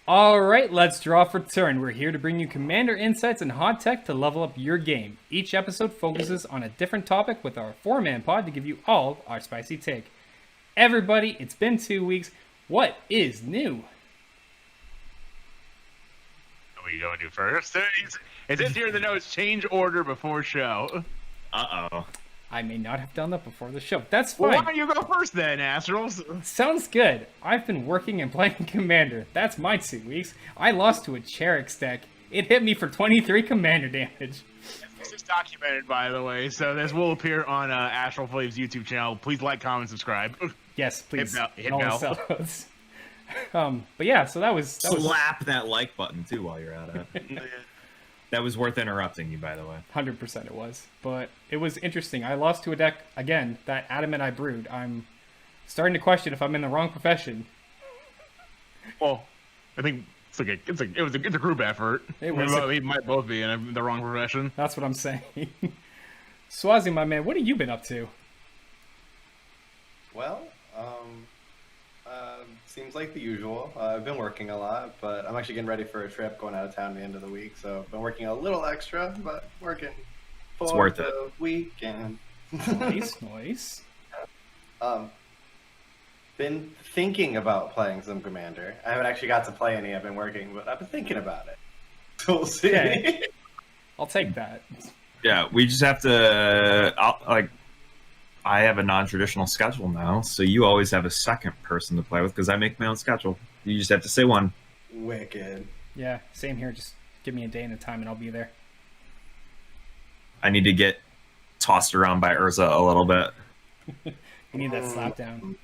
All right, let's draw for turn. We're here to bring you commander insights and hot tech to level up your game. Each episode focuses on a different topic with our four-man pod to give you all our spicy take. Everybody, it's been 2 weeks. What is new? What are you going to do first? It says here in the notes, change order before show. Uh-oh. I may not have done that before the show. That's Well, fine. why don't you go first then, Astrals? Sounds good. I've been working and playing Commander. That's my 2 weeks. I lost to a Cherix deck. It hit me for 23 Commander damage. This is documented, by the way, so this will appear on Astral Flave's YouTube channel. Please like, comment, subscribe. Yes, please. Hit All the bell. sellouts. But yeah, so that was Slap that like button, too, while you're at it. That was worth interrupting you, by the way. 100% it was. But it was interesting. I lost to a deck, again, that Adamant I brewed. I'm starting to question if I'm in the wrong profession. Well, I think it's a group effort. We might both be in the wrong profession. That's what I'm saying. Swazi, my man, what have you been up to? Well, seems like the usual. I've been working a lot, but I'm actually getting ready for a trip going out of town at the end of the week, so I've been working a little extra, but working for worth the weekend. Nice. Been thinking about playing some Commander. I haven't actually got to play any. I've been working, but I've been thinking about it. So we'll see. Okay. I'll take that. Yeah, we just have to... I have a non-traditional schedule now, so you always have a second person to play with because I make my own schedule. You just have to say one. Wicked. Yeah, same here. Just give me a day and a time and I'll be there. I need to get tossed around by Urza a little bit. You need that slap down.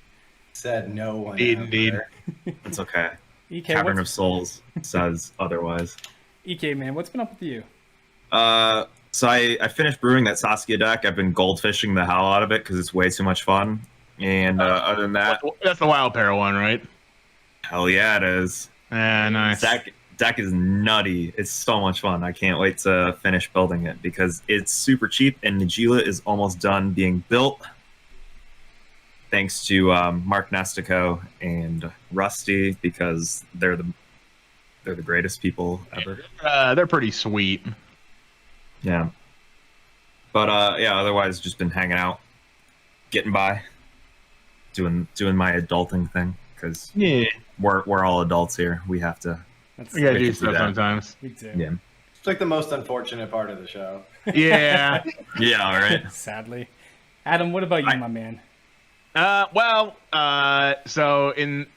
Said no one. Indeed. It's okay. EK, Cavern of Souls says otherwise. EK, man, what's been up with you? So I finished brewing that Saskia deck. I've been goldfishing the hell out of it because it's way too much fun. And other than that, That's the Wild Pair one, right? hell yeah, it is. Yeah, nice. Deck is nutty. It's so much fun. I can't wait to finish building it because it's super cheap and Najila is almost done being built. Thanks to Mark Nestico and Rusty because they're the greatest people ever. They're pretty sweet. Yeah. But yeah, otherwise just been hanging out, getting by, doing my adulting thing because Yeah. we're all adults here. We have to. We gotta do Wicked stuff that. sometimes. Me too. Yeah. It's like the most unfortunate part of the show. Yeah. Yeah. All right. Sadly. Adam, what about you, my man? So in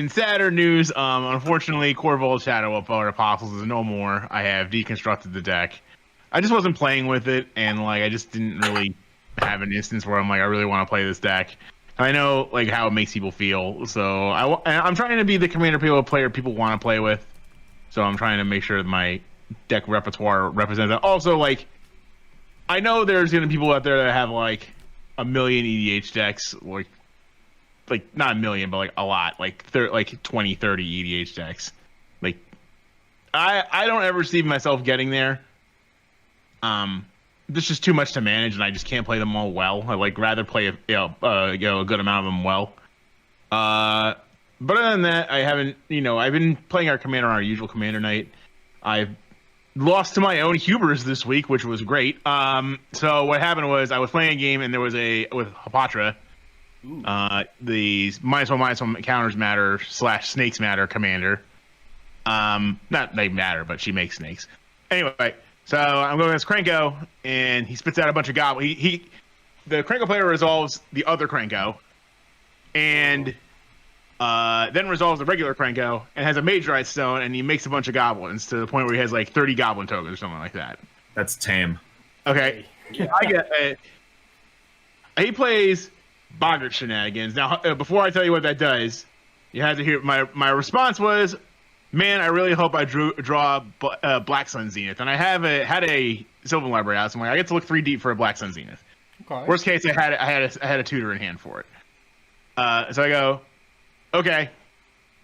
sadder news, unfortunately, Corval's Shadow of Power Apostles is no more. I have deconstructed the deck. I just wasn't playing with it, and I just didn't really have an instance where I'm I really want to play this deck. I know how it makes people feel, so I'm trying to be the commander player people want to play with. So I'm trying to make sure that my deck repertoire represents that. Also, I know there's gonna be people out there that have a million EDH decks, not a million, but a lot, 20, 30 EDH decks. I don't ever see myself getting there. There's just too much to manage, and I just can't play them all well. I rather play a good amount of them well. But other than that, I haven't. I've been playing our commander on our usual commander night. I've lost to my own hubris this week, which was great. So what happened was I was playing a game, and there was with Hapatra. The -1/-1 counters matter / snakes matter commander. Not they matter, but she makes snakes. Anyway, so I'm going against Krenko, and he spits out a bunch of goblins. The Krenko player resolves the other Krenko, and then resolves the regular Krenko, and has a Mage Right Stone, and he makes a bunch of goblins to the point where he has 30 goblin tokens or something like that. That's tame. Okay, I get it. He plays Boggart shenanigans. Now, before I tell you what that does, you have to hear my response was, man, I really hope I draw Black Sun Zenith, and I had a Sylvan Library out, so I get to look 3 deep for a Black Sun Zenith. Okay. Worst case, I had a tutor in hand for it. So I go, okay,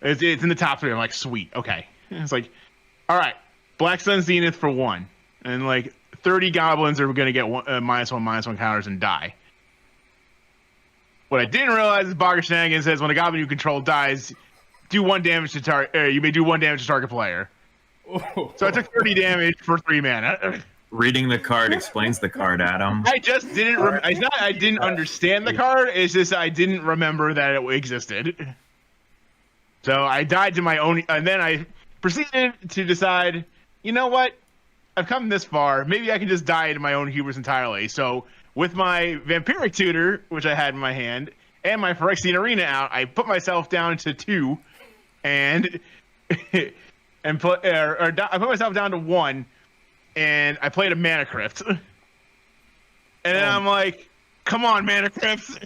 it's in the top 3. I'm sweet, okay. It's all right, Black Sun Zenith for 1, and 30 goblins are gonna get -1/-1 counters and die. What I didn't realize is Boggart Shenanigans says when a goblin you control dies, do 1 damage to target. You may do 1 damage to target player. Oh. So I took 30 damage for 3 mana. Reading the card explains the card, Adam. I just didn't. It's not. I didn't understand the card. It's just I didn't remember that it existed. So I died to my own, and then I proceeded to decide. You know what? I've come this far. Maybe I can just die to my own hubris entirely. So with my Vampiric Tutor, which I had in my hand, and my Phyrexian Arena out, I put myself down to 2, and I put myself down to 1. And I played a Mana Crypt. And then I'm like, come on, Mana Crypt.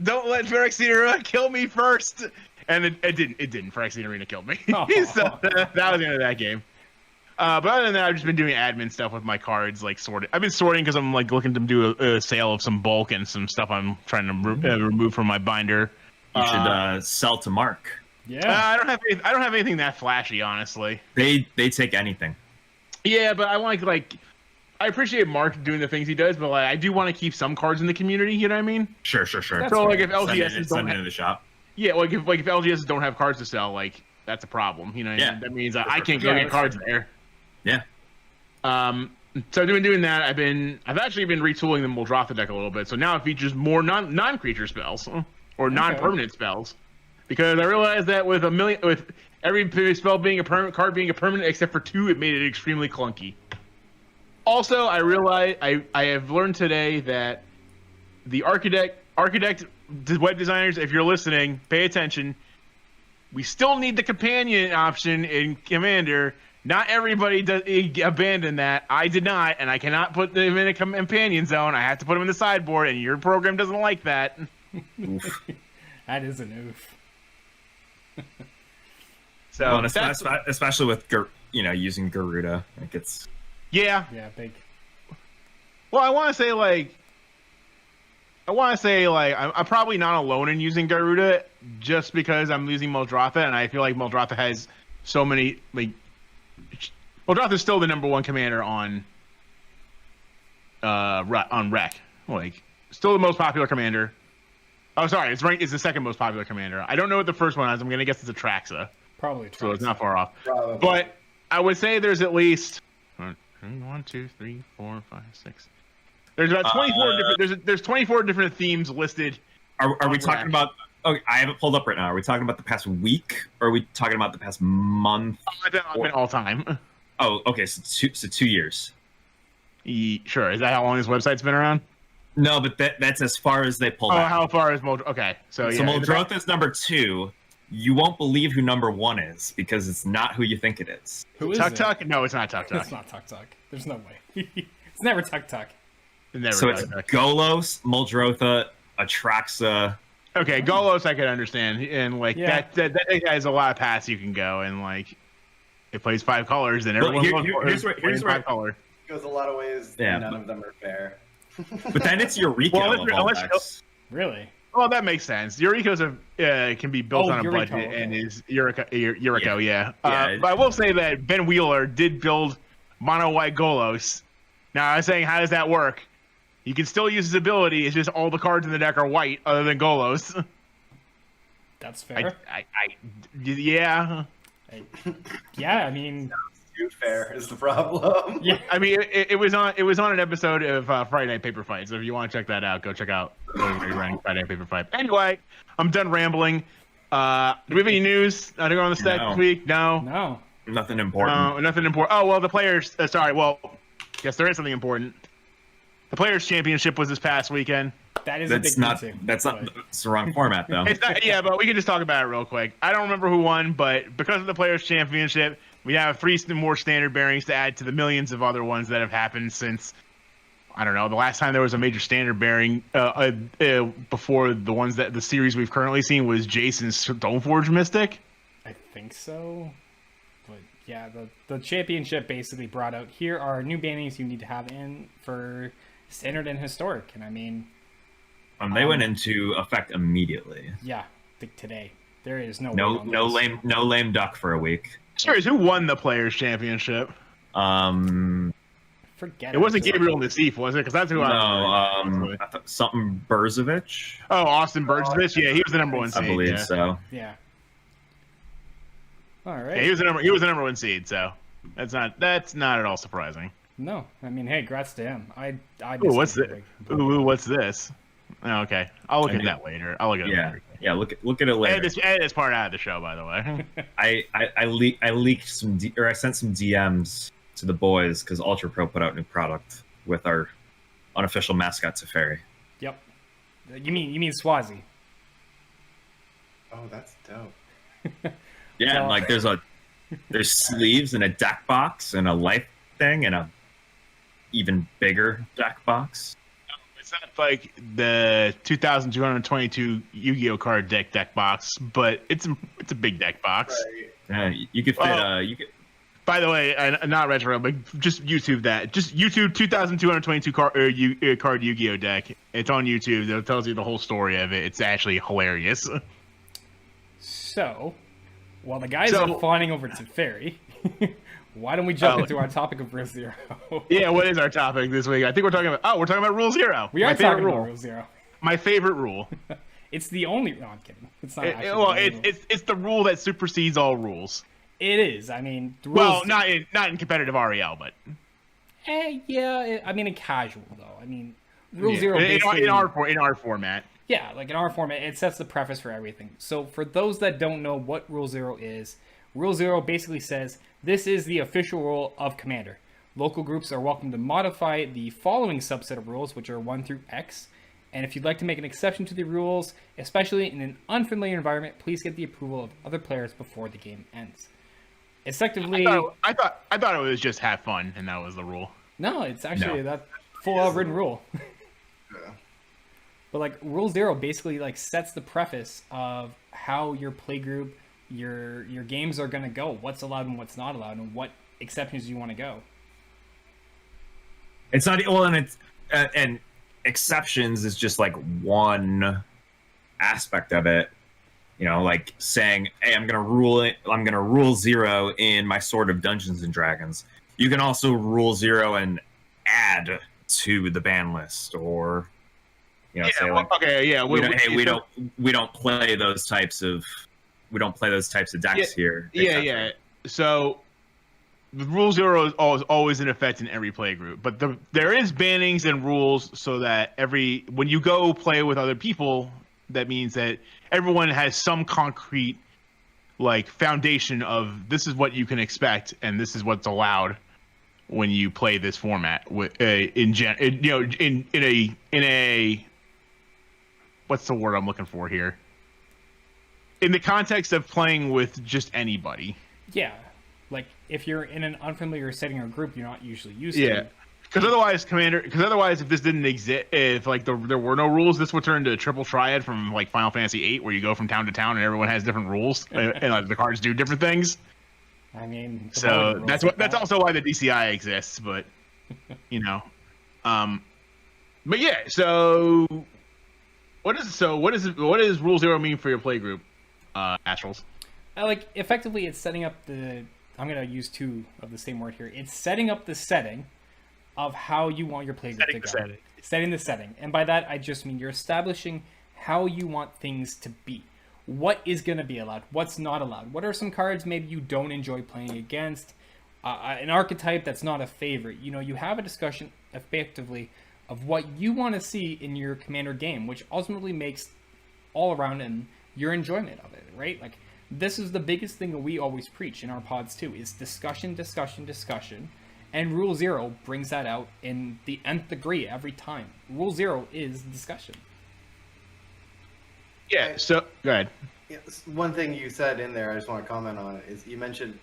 Don't let Phyrexian Arena kill me first. And it didn't. Phyrexian Arena killed me. Oh. So that was the end of that game. But other than that, I've just been doing admin stuff with my cards, like sorting. I've been sorting because I'm like looking to do a sale of some bulk and some stuff I'm trying to remove from my binder. You should sell to Mark. Yeah. I don't have anything that flashy, honestly. They take anything. Yeah, but I want I appreciate Mark doing the things he does, but like I do want to keep some cards in the community. You know what I mean? Sure. That's So like if LGSs send it to the shop. yeah, like if LGSs don't have cards to sell, like that's a problem. You know, Yeah. that means I can't go get cards there. Yeah. So I've been doing that. I've actually been retooling the Muldrotha deck a little bit. So now it features more non-creature spells or non-permanent spells, because I realized that with every spell being a permanent, card being a permanent except for 2, it made it extremely clunky. Also, I realized I have learned today that the architect web designers, if you're listening, pay attention. We still need the companion option in Commander. Not everybody does abandon that. I did not, and I cannot put them in a companion zone. I have to put them in the sideboard, and your program doesn't like that. Oof. That is an oof. So Well, and especially with using Garuda, like it's yeah. Yeah, big. Well, I want to say I'm probably not alone in using Garuda, just because I'm using Muldrotha, and I feel like Muldrotha has so many Muldrotha is still the #1 commander on Rec. Like, still the most popular commander. Oh, sorry, it's the second most popular commander. I don't know what the first one is. I'm gonna guess it's Atraxa. Probably. So it's not far off. Probably. But I would say there's at least 1, 2, 3, 4, 5, 6. There's about 24 different. There's 24 different themes listed. Are we talking about? Oh, I have it pulled up right now. Are we talking about the past week, or are we talking about the past month? I've been all time. Oh, okay. So 2 years. Sure. Is that how long this website's been around? No, but that's as far as they pull Oh, back. how far is Muldrotha? Okay, so yeah. Muldrotha is #2. You won't believe who #1 is, because it's not who you think it is. Who is Tuk it? Tuk? No, it's not Tuk Tuk. It's not Tuk Tuk. There's no way. It's never Tuk Tuk. Never So Tuk it's Tuk. Golos, Muldrotha, Atraxa. Okay, Golos I can understand, and like Yeah. that has a lot of paths you can go, and like it plays 5 colors, and Well, everyone here's plays where 5 color. Goes a lot of ways. Yeah. None of them are fair. But then it's Eureka. Well, of all unless- decks. Really? Well, that makes sense. Eureka's can be built Oh, on a Eureka, budget, okay. and is Eureka, yeah. Yeah. But I will say that Ben Wheeler did build mono white Golos. Now I was saying, how does that work? You can still use his ability. It's just all the cards in the deck are white, other than Golos. That's fair. Yeah. Yeah, I mean, Too fair is the problem. yeah. I mean, it was on an episode of Friday Night Paper Fight. So if you want to check that out, go check out Friday Night Paper Fight. Anyway, I'm done rambling. Do we have any news to go on the set No. this week? No. No. Nothing important. Nothing important. Oh well, the players. Sorry. Well, guess there is something important. The Players Championship was this past weekend. That is a That's big not. thing, That's not. but- It's the wrong format, though. It's not, yeah, but we can just talk about it real quick. I don't remember who won, but because of the Players Championship, we have 3 more standard bearings to add to the millions of other ones that have happened since, I don't know, the last time there was a major standard bearing before the series we've currently seen was Jason's Stoneforge Mystic. I think so. But yeah, the championship basically brought out, here are new bannings you need to have in for standard and historic. And I mean, They went into effect immediately. yeah, today. There is no No, way on no those. lame duck for a week. Serious, who won the Players Championship? Forget It wasn't Just- Gabriel Nassif, was it? Because that's who No, I I thought something Burzovich. Oh, Austin Bergevich. Yeah, he was the #1 I seed. believe yeah. so. Yeah. All right. Yeah, he was the number 1 seed, so that's not at all surprising. No, I mean, hey, congrats to him. I Ooh, what's this? Ooh, what's this? Oh, okay, I'll look at that later. I'll look at it later. Yeah, look at it later. Edit this part out of the show, by the way. I leaked I sent some DMs to the boys because Ultra Pro put out new product with our unofficial mascot Teferi. Yep. You mean Swazi? Oh, that's dope. Yeah, So- and like there's sleeves and a deck box and a life thing and a even bigger deck box. It's not like the 2,222 Yu-Gi-Oh card deck box, but it's a big deck box. Right. You could fit Oh. you could. By the way, not retro, but just YouTube that. Just YouTube 2,222 card Yu-Gi-Oh deck. It's on YouTube. It tells you the whole story of it. It's actually hilarious. So, while the guys are fawning over Teferi, why don't we jump into our topic of Rule Zero? Yeah, what is our topic this week? I think we're talking about Rule Zero. We are My favorite talking rule. about Rule Zero. My favorite rule. It's the only. No, I'm kidding. It's not. Actually Well, the only rule. it's the rule that supersedes all rules. It is. I mean, the Well, rules, not in competitive REL, but yeah. I mean, in casual though. I mean, Rule yeah. Zero basically. in our format. Yeah, like in our format, it sets the preface for everything. So for those that don't know what Rule Zero is, Rule Zero basically says this is the official rule of Commander. Local groups are welcome to modify the following subset of rules, which are 1 through X. And if you'd like to make an exception to the rules, especially in an unfamiliar environment, please get the approval of other players before the game ends. Effectively, I thought it was just have fun, and that was the rule. no, it's actually that full-out written rule. Yeah. But like Rule Zero basically like sets the preface of how your playgroup, your games are gonna go, what's allowed and what's not allowed, and what exceptions you want to go. It's not well, and it's and exceptions is just like one aspect of it. You know, like saying, "Hey, I'm gonna rule 0 in my Sword of Dungeons and Dragons." You can also rule 0 and add to the ban list, or you know, say like, okay, yeah. we don't play those types of decks here. Yeah, etc. yeah. So the Rule Zero is always in effect in every play group, but there is bannings and rules so that when you go play with other people, that means that everyone has some concrete like foundation of this is what you can expect and this is what's allowed when you play this format with in a what's the word I'm looking for here? In the context of playing with just anybody. Yeah, like if you're in an unfamiliar setting or group you're not usually used Yeah. to. Because otherwise, if this didn't exist, if like there were no rules, this would turn into a triple triad from like Final Fantasy VIII, where you go from town to town and everyone has different rules and like the cards do different things. I mean, the So voting rules like that's that. also why the DCI exists. But you know, but yeah. So what does Rule Zero mean for your play group, Astrals? Like effectively it's setting up the. I'm gonna use two of the same word here. It's setting up the setting of how you want your playgroup to go. Setting the setting. And by that, I just mean you're establishing how you want things to be. What is going to be allowed? What's not allowed? What are some cards maybe you don't enjoy playing against? An archetype that's not a favorite. You know, you have a discussion effectively of what you want to see in your Commander game, which ultimately makes all around and your enjoyment of it, right? Like, this is the biggest thing that we always preach in our pods too, is discussion, discussion, discussion. And Rule Zero brings that out in the nth degree every time. Rule Zero is discussion. Yeah. So go ahead. Yeah, one thing you said in there, I just want to comment on it, is you mentioned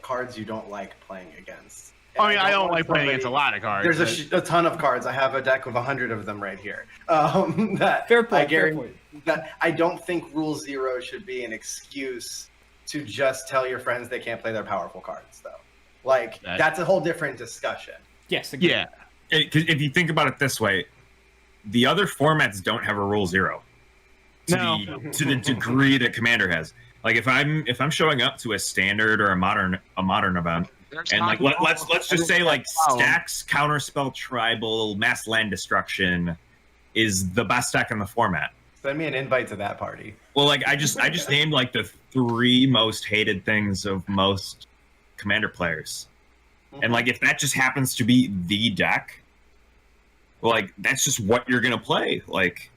cards you don't like playing against. I mean, I don't want like playing somebody- against a lot of cards. There's a ton of cards. I have a deck of 100 of them right here. That Fair point, I guarantee fair point. that I don't think Rule Zero should be an excuse to just tell your friends they can't play their powerful cards, though. Like, that's a whole different discussion. Yes, agreed. Yeah. If you think about it this way, the other formats don't have a Rule Zero to the degree that Commander has. Like if I'm showing up to a standard or a modern event, and like let's just say like Stacks, Counterspell, Tribal, Mass Land Destruction is the best deck in the format. Send me an invite to that party. Well, like I just named like the 3 most hated things of most Commander players, and like if that just happens to be the deck, well, like that's just what you're gonna play. Like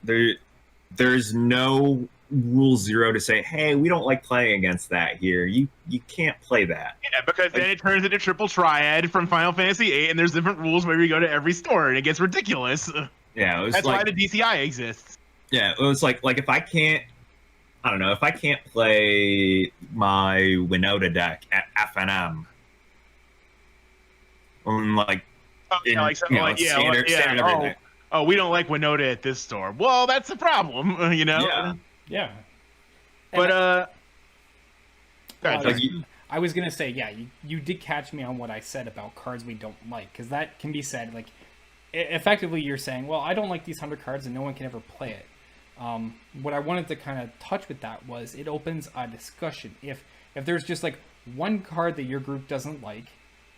there's no rule 0 to say, hey, we don't like playing against that here. You can't play that. Yeah, because then it turns into triple triad from Final Fantasy VIII, and there's different rules where you go to every store, and it gets ridiculous. Yeah, it was That's like, why the DCI exists. Yeah, it was like if I can't, I don't know, if I can't play my Winota deck at FNM, like, standard everything. Oh, we don't like Winota at this store. Well, that's the problem, you know. Yeah. But I was gonna say, yeah, you did catch me on what I said about cards we don't like, because that can be said like, effectively you're saying, well, I don't like these 100 cards and no one can ever play it. What I wanted to kind of touch with that was it opens a discussion. If there's just like one card that your group doesn't like,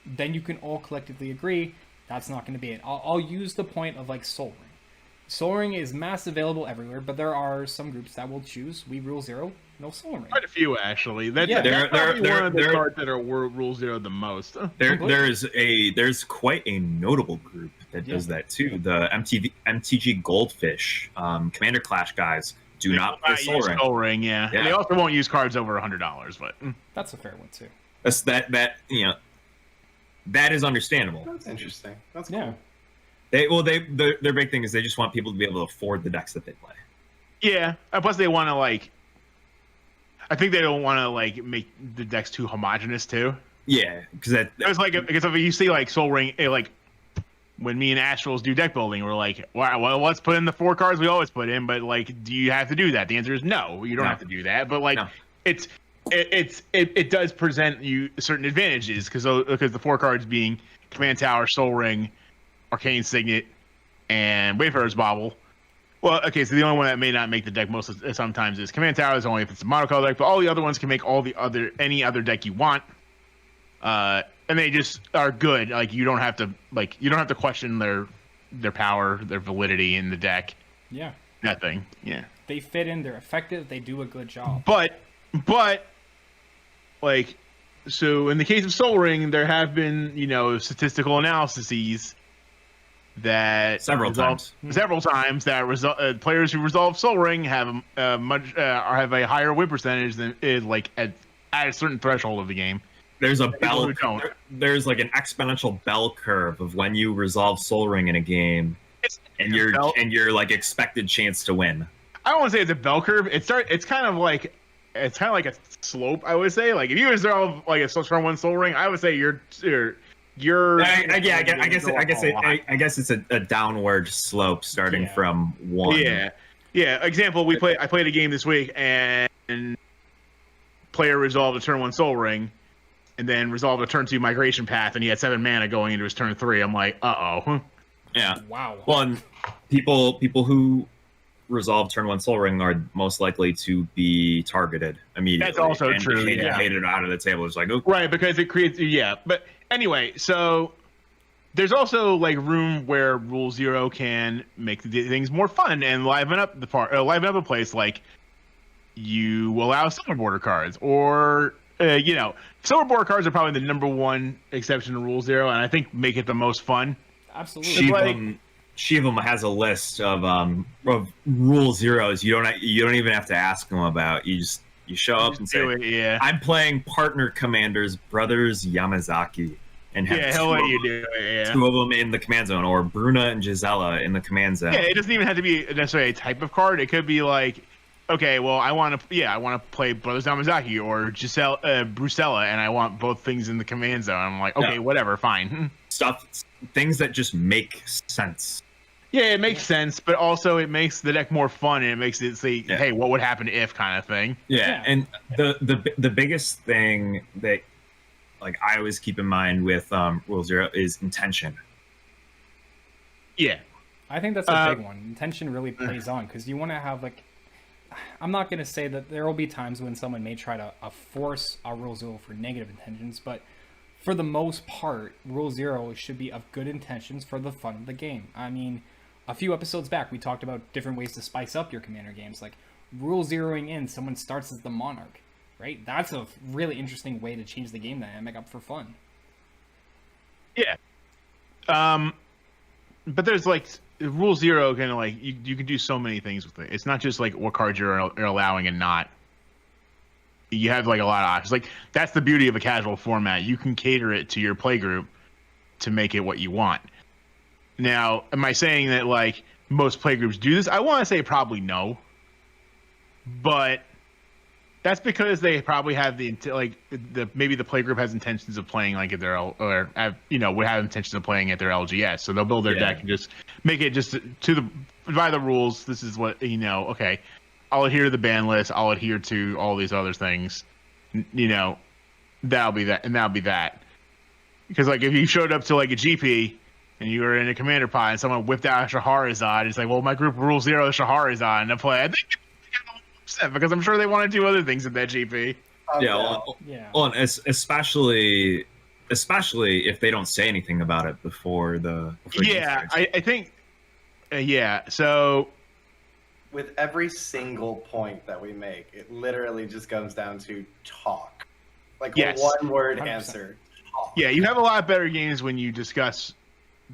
then you can all collectively agree that's not going to be it. I'll use the point of like Soul Ring. Soul Ring is mass available everywhere, but there are some groups that will choose we rule 0, no Soul Ring. quite a few actually. That's Yeah. probably one of the cards that are rule 0 the most. There's quite a notable group that does that too. The MTG Goldfish, Commander Clash guys do not play Soul Ring. Soul Ring, yeah. They also won't use cards over $100, but That's a fair one too. That's that that is understandable. That's interesting. That's cool. Yeah. Their big thing is they just want people to be able to afford the decks that they play. yeah. Plus, they want to like. I think they don't want to like make the decks too homogenous too. Yeah, because It was like because if you see like Soul Ring, like when me and Astrals do deck building, we're like, well, let's put in the 4 cards we always put in, but like, do you have to do that? The answer is no. You don't have to do that. But like, it does present you certain advantages because the 4 cards being Command Tower, Soul Ring, Arcane Signet, and Wayfarer's Bauble. Well, okay, so the only one that may not make the deck sometimes is Command Tower. Is only if it's a monocolor deck, but all the other ones can make any other deck you want. And they just are good. Like you don't have to question their power, their validity in the deck. Yeah. Nothing. Yeah. They fit in. They're effective. They do a good job. But like, so in the case of Soul Ring, there have been statistical analyses that several times that players who resolve Soul Ring have have a higher win percentage than is like at a certain threshold of the game. There's a bell. There's like an exponential bell curve of when you resolve Soul Ring in a game, and your like expected chance to win. I don't want to say it's a bell curve. It's kind of like a slope. I would say like if you resolve like a turn 1 Soul Ring, I would say you're. I guess it's a downward slope starting from 1. Yeah. Example: I played a game this week and player resolved a turn 1 Soul Ring. And then resolved a turn 2 Migration Path, and he had 7 mana going into his turn 3. I'm like, uh-oh. Yeah. Wow. Well, and people who resolve turn 1 Soul Ring are most likely to be targeted immediately. That's also true. Hated out of the table. It's like, okay. Right, because it creates, But anyway, so there's also like room where Rule 0 can make things more fun and liven up a place. Like you allow silver border cards, or silver border cards are probably the number 1 exception to Rule 0, and I think make it the most fun. Absolutely. Shivam has a list of Rule 0s you don't even have to ask him about. You show up and say, I'm playing partner commanders, Brothers Yamazaki, and have he'll let you do it. 2 of them in the command zone, or Bruna and Gisela in the command zone. Yeah, it doesn't even have to be necessarily a type of card. It could be like, okay, well, I want to play Brothers Yamazaki or Brucella, and I want both things in the command zone. I'm like, okay, whatever, fine. Things that just make sense. Yeah, it makes sense, but also it makes the deck more fun, and it makes it say, hey, what would happen if kind of thing. Yeah, and the biggest thing that like I always keep in mind with Rule 0 is intention. Yeah. I think that's a big one. Intention really plays on, because you want to have like, I'm not going to say that there will be times when someone may try to force a Rule 0 for negative intentions, but for the most part, Rule 0 should be of good intentions for the fun of the game. I mean, a few episodes back, we talked about different ways to spice up your Commander games, like rule zeroing in. Someone starts as the Monarch, right? That's a really interesting way to change the game dynamic up for fun. Yeah. But there's like rule zero, kind of like you can do so many things with it. It's not just like what cards you're allowing and not. You have like a lot of options. Like that's the beauty of a casual format. You can cater it to your playgroup to make it what you want. Now, am I saying that like most playgroups do this? I want to say probably no. But that's because they probably have maybe the playgroup has intentions of playing like at their would have intentions of playing at their LGS. So they'll build their deck and just make it just by the rules. This is what okay. I'll adhere to the ban list. I'll adhere to all these other things. That'll be that, and that'll be that. Because like if you showed up to like a GP and you were in a commander pod and someone whipped out a Shahrazad, it's like, well, my group rule zero Shahrazad to play. I think because I'm sure they want to do other things at that GP. Especially if they don't say anything about it before the. I think. So. With every single point that we make, it literally just comes down to talk. Like one word 100%. Answer. Talk. Yeah, you have a lot better games when you discuss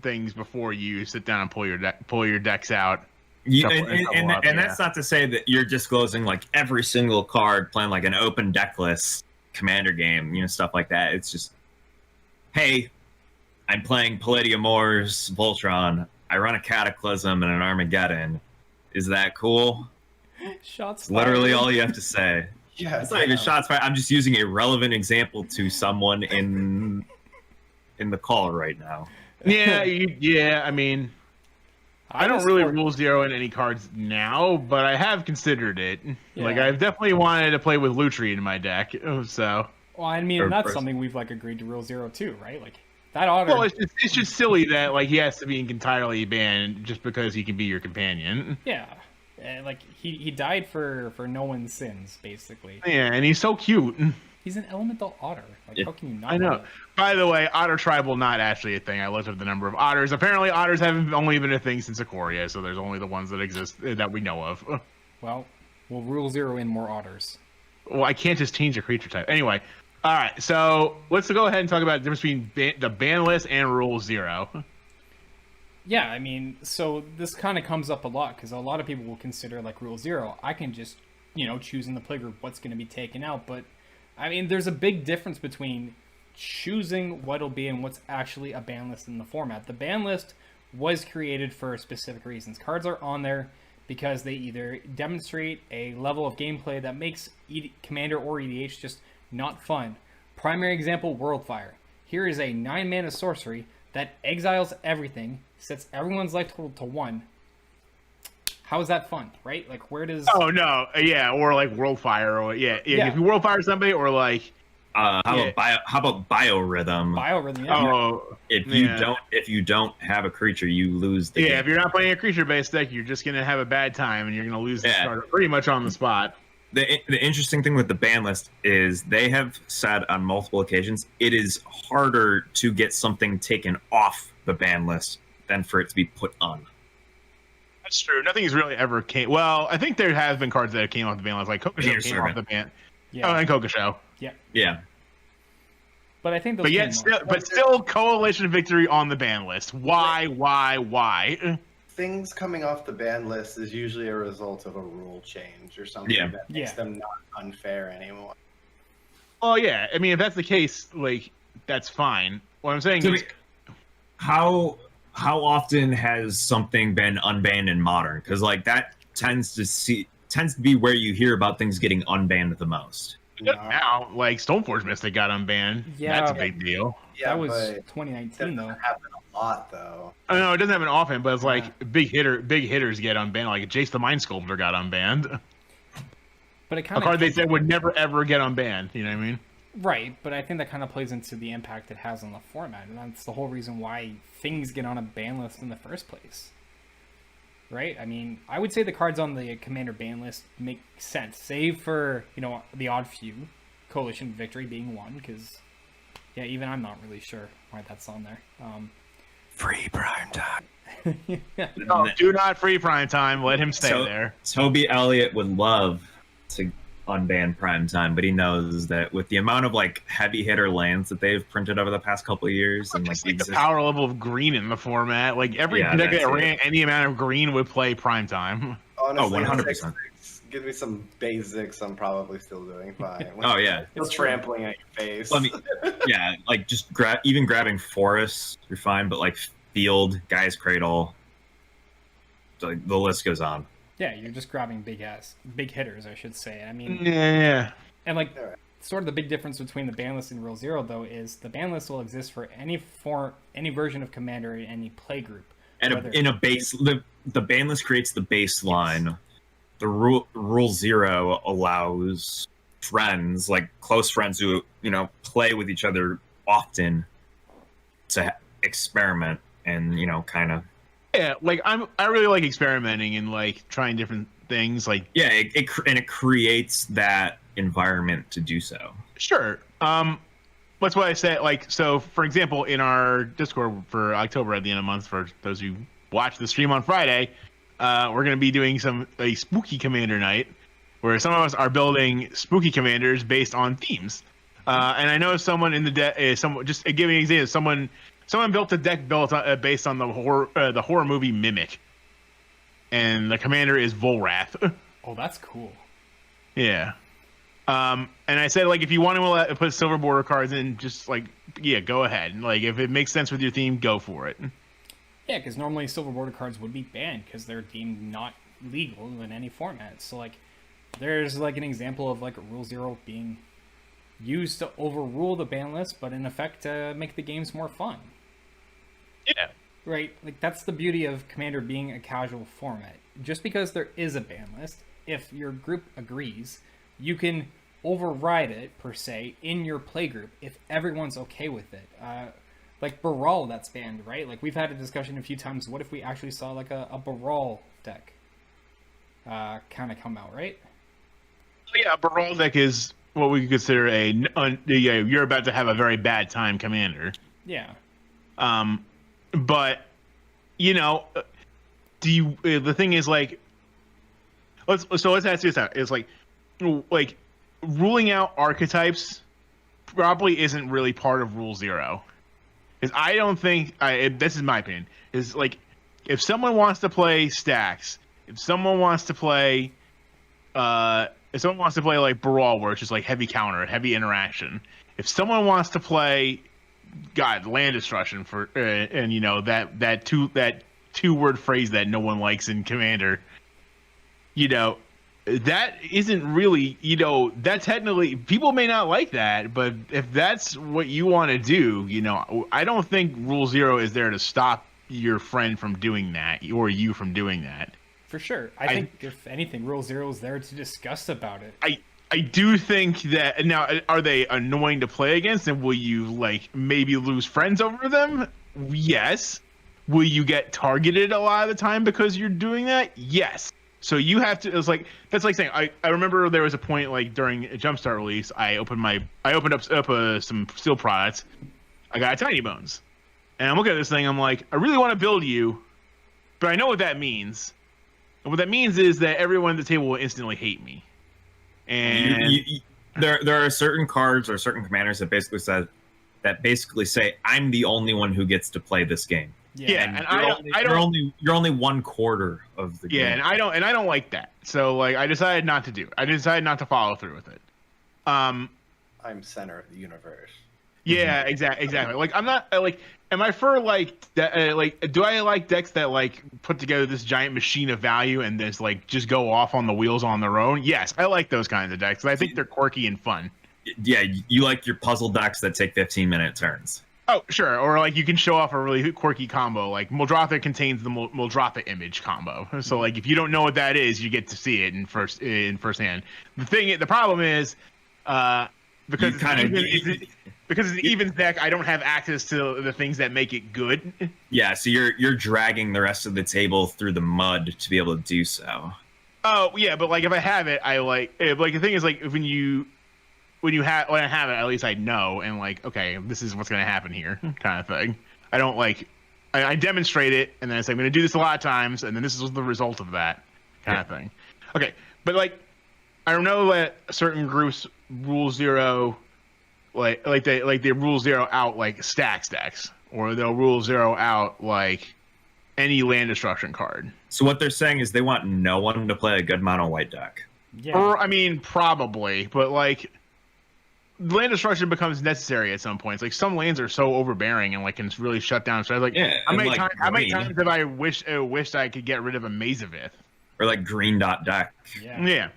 things before you sit down and pull your decks out. And that's not to say that you're disclosing like every single card, playing like an open deck list commander game, stuff like that. It's just, hey, I'm playing Palladium Ors Voltron. I run a Cataclysm and an Armageddon. Is that cool? Shots fired. Literally all you have to say. Yeah, it's not even shots fired. I'm just using a relevant example to someone in the call right now. Yeah. I mean, I don't really rule zero in any cards now, but I have considered it. Yeah. Like I've definitely wanted to play with Lutri in my deck. So. Well, I mean, that's something we've like agreed to rule zero too, right? Like. That order. Well, it's just silly that like he has to be entirely banned just because he can be your companion. Yeah, and like he died for no one's sins, basically. Yeah, and he's so cute. He's an elemental otter. Like, how can you not? I know. By the way, otter tribal not actually a thing. I looked up the number of otters. Apparently, otters haven't only been a thing since Ikoria, so there's only the ones that exist that we know of. Well, we'll rule zero in more otters. Well, I can't just change a creature type. Anyway. All right, so let's go ahead and talk about the difference between the ban list and rule zero. Yeah, I mean, so this kind of comes up a lot because a lot of people will consider like rule zero. I can just, choose in the playgroup what's going to be taken out. But, I mean, there's a big difference between choosing what'll be and what's actually a ban list in the format. The ban list was created for specific reasons. Cards are on there because they either demonstrate a level of gameplay that makes Commander or EDH just not fun. Primary example, Worldfire. Here is a 9-mana sorcery that exiles everything, sets everyone's life total to 1. How is that fun, right? Like, where does... Oh, no. Yeah, or like Worldfire. Or, yeah. If you Worldfire somebody, or like... How about Biorhythm? Biorhythm, yeah. Oh, if you don't have a creature, you lose the game. If you're not playing a creature-based deck, you're just going to have a bad time, and you're going to lose the starter pretty much on the spot. The interesting thing with the ban list is they have said on multiple occasions it is harder to get something taken off the ban list than for it to be put on. That's true. Nothing's really ever came. Well, I think there have been cards that came off the ban list, like Kokosho came off the ban. Yeah. Oh, and Kokosho. Yeah. But I think those still Coalition Victory on the ban list. Why? Things coming off the ban list is usually a result of a rule change or something that makes them not unfair anymore. Oh yeah, I mean if that's the case, like that's fine. What I'm saying is, how often has something been unbanned in Modern? Because like that tends to be where you hear about things getting unbanned the most. Now, like Stoneforge Mystic got unbanned. Yeah, that's a big deal. Yeah, that was 2019 though. Happen a lot though. I know it doesn't happen often, but it's like big hitters get unbanned. Like Jace the Mind Sculptor got unbanned. But it kind of a card they said would never ever get unbanned. You know what I mean? Right, but I think that kind of plays into the impact it has on the format, and that's the whole reason why things get on a ban list in the first place. Right? I mean, I would say the cards on the Commander ban list make sense, save for, the odd few, Coalition Victory being one, because, even I'm not really sure why that's on there. Free prime time. No, do not free prime time. Let him stay there. Toby Elliott would love to unban prime time, but he knows that with the amount of like heavy hitter lands that they've printed over the past couple of years, and like the power level of green in the format, like every deck that ran any amount of green would play prime time. Honestly, 100%. Give me some basics. I'm probably still doing fine. Oh yeah, it's trampling at your face. Yeah, like just even grabbing forests, you're fine, but like field, Guy's Cradle, like the list goes on. Yeah, you're just grabbing big hitters, I should say. I mean, yeah. And like, sort of the big difference between the ban list and Rule Zero, though, is the ban list will exist for any version of Commander in any play group. And the ban list creates the baseline. Yes. The rule Zero allows friends, like close friends who play with each other often, to experiment and kind of. Yeah, like I really like experimenting and like trying different things. Like it creates that environment to do so. Sure. That's why I said, like, so for example, in our Discord for October at the end of the month, for those who watch the stream on Friday, we're going to be doing a spooky commander night where some of us are building spooky commanders based on themes. And I know someone in the deck, just giving an example, someone built a deck based on the horror movie Mimic, and the commander is Volrath. Oh, that's cool. Yeah. And I said, like, if you want to put silver border cards in, just like, yeah, go ahead. Like, if it makes sense with your theme, go for it. Yeah, because normally silver border cards would be banned because they're deemed not legal in any format. So, like, there's like an example of like Rule Zero being used to overrule the ban list, but in effect to make the games more fun. Yeah. Right? Like, that's the beauty of Commander being a casual format. Just because there is a ban list, if your group agrees, you can override it, per se, in your playgroup if everyone's okay with it. Like Baral, that's banned, right? Like, we've had a discussion a few times, what if we actually saw like a Baral deck kind of come out, right? Yeah, Baral deck is what we consider you're about to have a very bad time commander. Yeah. But the thing is, like, let's ask this out. It's like ruling out archetypes probably isn't really part of Rule Zero. Because I don't think this is my opinion. Is like, if someone wants to play stacks, if someone wants to play like Brawl, where it's just like heavy counter, heavy interaction. If someone wants to play, land destruction for and that two-word phrase that no one likes in Commander, that isn't really, that technically, people may not like that, but if that's what you want to do, I don't think Rule Zero is there to stop your friend from doing that or you from doing that. For sure. I think if anything, Rule Zero is there to discuss about it. I do think that, now, are they annoying to play against, and will you like maybe lose friends over them? Yes. Will you get targeted a lot of the time because you're doing that? Yes. So you have to. It's like, that's like saying, I remember there was a point, like, during a Jumpstart release, I opened up some steel products. I got a Tiny Bones, and I'm looking at this thing. I'm like, I really want to build you, but I know what that means. And what that means is that everyone at the table will instantly hate me. And there are certain cards or certain commanders that basically say I'm the only one who gets to play this game. Yeah, and you're only 1/4 of the game. Yeah, and I don't like that. So like, I decided not to do it. I decided not to follow through with it. I'm center of the universe. Yeah, exactly. Like, I'm not like. Am I for like do I like decks that like put together this giant machine of value and just go off on the wheels on their own? Yes, I like those kinds of decks. I think they're quirky and fun. Yeah, you like your puzzle decks that take 15-minute turns. Oh, sure. Or like, you can show off a really quirky combo. Like, Muldrotha contains the Muldrotha image combo. So like, if you don't know what that is, you get to see it in first hand. The problem is, because it's an evens deck, I don't have access to the things that make it good. Yeah, so you're dragging the rest of the table through the mud to be able to do so. Oh yeah, but like, if I have it, I like the thing is, like, when I have it, at least I know, and like, okay, this is what's gonna happen here, kind of thing. I don't like I demonstrate it, and then it's like, I'm going to do this a lot of times, and then this is the result of that kind of thing. Okay, but like, I don't know that certain groups rule zero, like they rule zero out like stacks decks, or they'll rule zero out like any land destruction card. So what they're saying is they want no one to play a good mono white deck. Yeah. Or I mean, probably, but like, land destruction becomes necessary at some points. Like some lanes are so overbearing and like can really shut down. So like, how many times have I wished I could get rid of a Mazavith? Or like green dot deck. Yeah.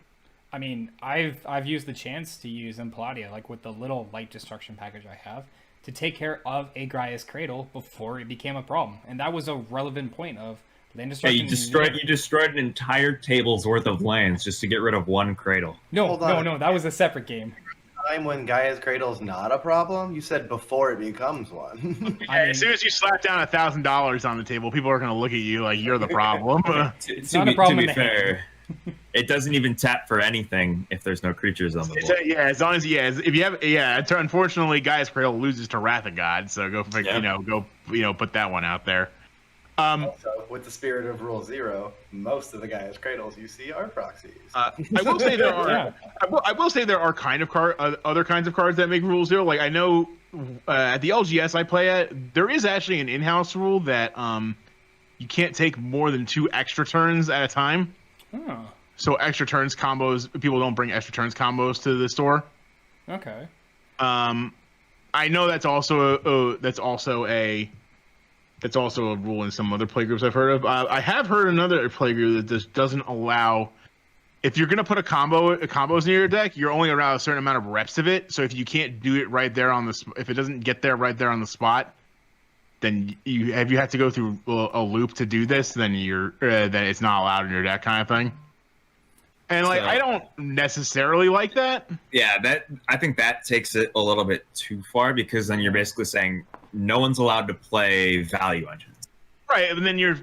I mean, I've used the chance to use Palladia, like with the little light destruction package I have, to take care of a Graia's Cradle before it became a problem, and that was a relevant point of land destruction. Yeah, you destroyed an entire table's worth of lands just to get rid of one Cradle. No, that was a separate game. Time when Gaia's Cradle's not a problem? You said before it becomes one. As soon as you slap down $1,000 on the table, people are going to look at you like you're the problem. It's not a problem. To be fair, it doesn't even tap for anything if there's no creatures on the board. Yeah, as long as if you have unfortunately, Gaia's Cradle loses to Wrath of God, so go put that one out there. Also, with the spirit of Rule Zero, most of the Gaia's Cradles you see are proxies. I will say there are. I will say there are other kinds of cards that make Rule Zero. Like I know at the LGS I play at, there is actually an in-house rule that you can't take more than 2 extra turns at a time. Oh. So extra turns combos, people don't bring extra turns combos to the store. Okay. I know that's also a rule in some other playgroups I've heard of. I have heard another playgroup that just doesn't allow. If you're gonna put combos near your deck, you're only allowed a certain amount of reps of it. So if you can't do it right there if it doesn't get there right there on the spot, then you have to go through a loop to do this. Then then it's not allowed in your deck, kind of thing. And like, I don't necessarily like that. Yeah, I think that takes it a little bit too far, because then you're basically saying no one's allowed to play value engines. Right,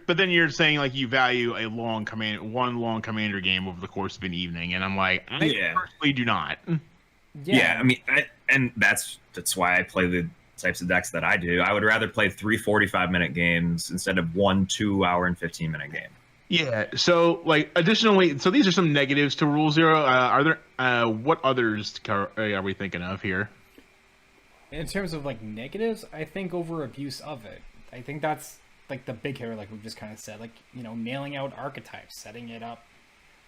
but then you're saying like you value one long commander game over the course of an evening, and I'm like, I personally do not. Yeah, I mean, and that's why I play the types of decks that I do. I would rather play 3 45-minute games instead of 1 2-hour and 15-minute game. Yeah. So, like, additionally, so these are some negatives to Rule Zero. Are there? What others are we thinking of here? In terms of like negatives, I think over abuse of it. I think that's like the big hitter, like we've just kind of said, like, you know, nailing out archetypes, setting it up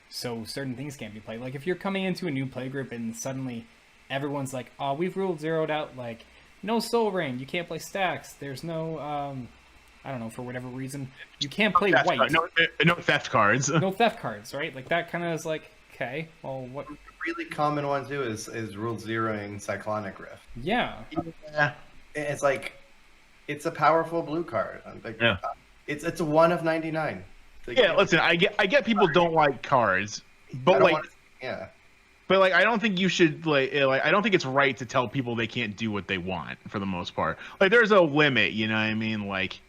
so certain things can't be played. Like if you're coming into a new playgroup and suddenly everyone's like, "Oh, we've ruled zeroed out like no Soul Rain, you can't play stacks. There's no I don't know, for whatever reason, you can't play white. No theft cards. No theft cards, right? Like that kind of is like, okay, well, what? A really common one too is rule zeroing Cyclonic Rift. Yeah. It's like, it's a powerful blue card. Like, it's a 1 of 99. Like, yeah, listen, I get people don't like cards, but like, but like, I don't think you should like I don't think it's right to tell people they can't do what they want for the most part. Like, there's a limit, you know what I mean? Like,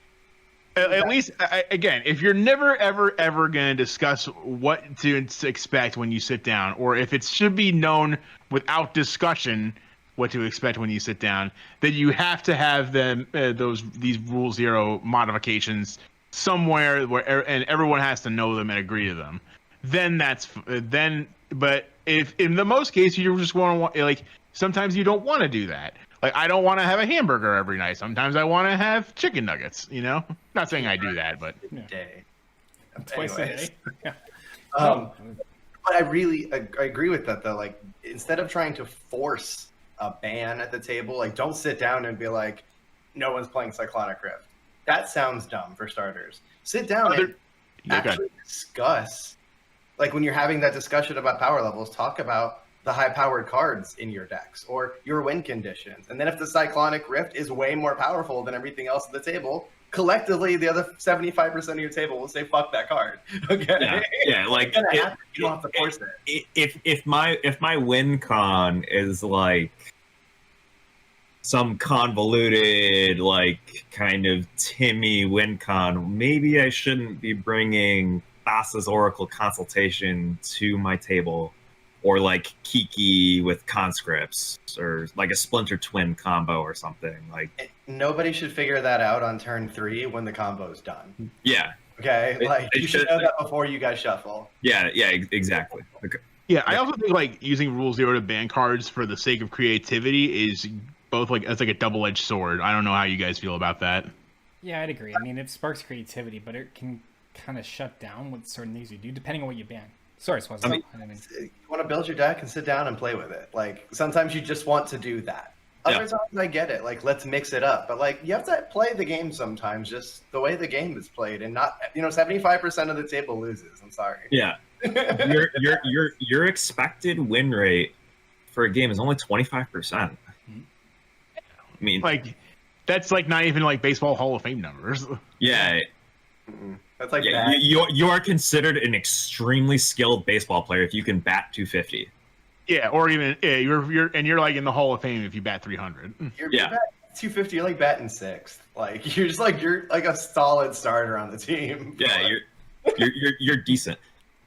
at least, again, if you're never, ever going to discuss what to expect when you sit down, or if it should be known without discussion what to expect when you sit down, then you have to have them these Rule Zero modifications somewhere and everyone has to know them and agree to them. But if in the most case you just want to, like, sometimes you don't want to do that. Like, I don't want to have a hamburger every night. Sometimes I want to have chicken nuggets, you know? Not saying I do that, but... Day. Twice a day. Yeah. But I agree with that, though. Like, instead of trying to force a ban at the table, like, don't sit down and be like, no one's playing Cyclonic Rift. That sounds dumb, for starters. Sit down and actually discuss. Like, when you're having that discussion about power levels, talk about the high-powered cards in your decks or your win conditions. And then if the Cyclonic Rift is way more powerful than everything else at the table, collectively the other 75% of your table will say, fuck that card. Okay? Yeah, like, you don't have to force it. If my win con is like some convoluted, like, kind of Timmy win con, maybe I shouldn't be bringing Thassa's Oracle Consultation to my table, or like Kiki with conscripts, or like a Splinter Twin combo or something. Like, nobody should figure that out on turn 3 when the combo's done. Yeah. Okay, like They you should should- know that before you guys shuffle. Yeah, exactly. Okay. Yeah, I also think like using Rule Zero to ban cards for the sake of creativity is both like it's like a double-edged sword. I don't know how you guys feel about that. Yeah, I'd agree. I mean, it sparks creativity, but it can kind of shut down what certain things you do, depending on what you ban. Sorry, Swaz. I mean- You want to build your deck and sit down and play with it. Like sometimes you just want to do that. Other Yeah. times I get it. Like let's mix it up, but like you have to play the game sometimes, just the way the game is played, and not 75% of the table loses. I'm sorry. Yeah. Your expected win rate for a game is only 25%. I mean, Like that's like not even like baseball Hall of Fame numbers. yeah, That's like yeah. bad. You are considered an extremely skilled baseball player if you can bat 250. Yeah, or even you're like in the Hall of Fame if you bat 300. You're Yeah. batting 250. You're like batting 6th. Like you're like a solid starter on the team. Yeah, you're decent.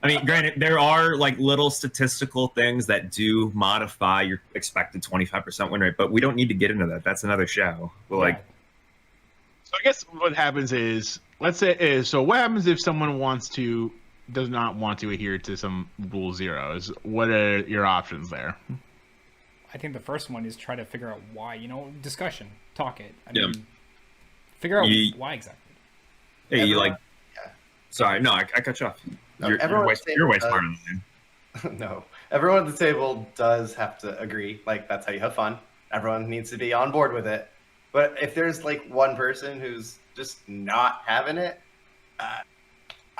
I mean, granted, there are like little statistical things that do modify your expected 25% win rate, but we don't need to get into that. That's another show. But like, So I guess what happens is, let's say, so what happens if someone does not want to adhere to some Rule Zeros? What are your options there? I think the first one is try to figure out why. Discussion, talk it. I Yeah. mean, figure out why exactly. hey, you like? Yeah. Sorry, no, I cut you off. No, You're everyone way, at the you're way table smarter than me. No, everyone at the table does have to agree. Like that's how you have fun. Everyone needs to be on board with it. But if there's like one person who's just not having it,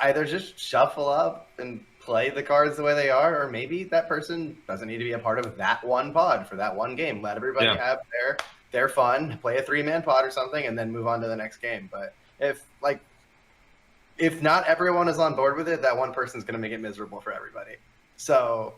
either just shuffle up and play the cards the way they are, or maybe that person doesn't need to be a part of that one pod for that one game. Let everybody Yeah. have their fun, play a 3-man pod or something, and then move on to the next game. But if not everyone is on board with it, that one person's going to make it miserable for everybody. So